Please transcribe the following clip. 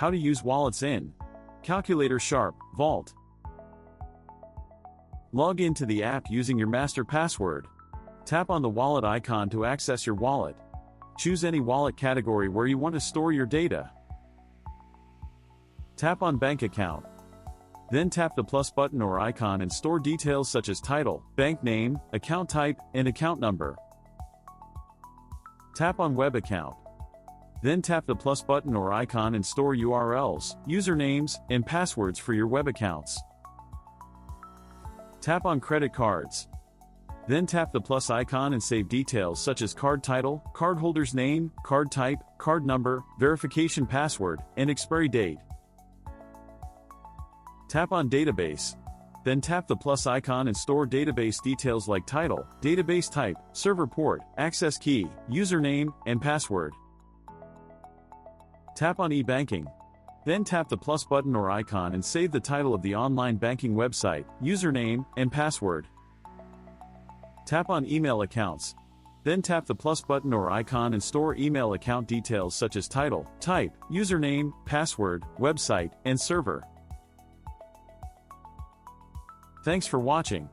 How to use wallets in Calculator Sharp Vault. Log into the app using your master password. Tap on the wallet icon to access your wallet. Choose any wallet category where you want to store your data. Tap on Bank Account. Then tap the plus button or icon and store details such as title, bank name, account type, and account number. Tap on Web Account. Then tap the plus button or icon and store URLs, usernames, and passwords for your web accounts. Tap on Credit Cards. Then tap the plus icon and save details such as card title, cardholder's name, card type, card number, verification password, and expiry date. Tap on Database. Then tap the plus icon and store database details like title, database type, server port, access key, username, and password. Tap on e-banking. Then tap the plus button or icon and save the title of the online banking website, username, and password. Tap on email accounts. Then tap the plus button or icon and store email account details such as title, type, username, password, website, and server. Thanks for watching.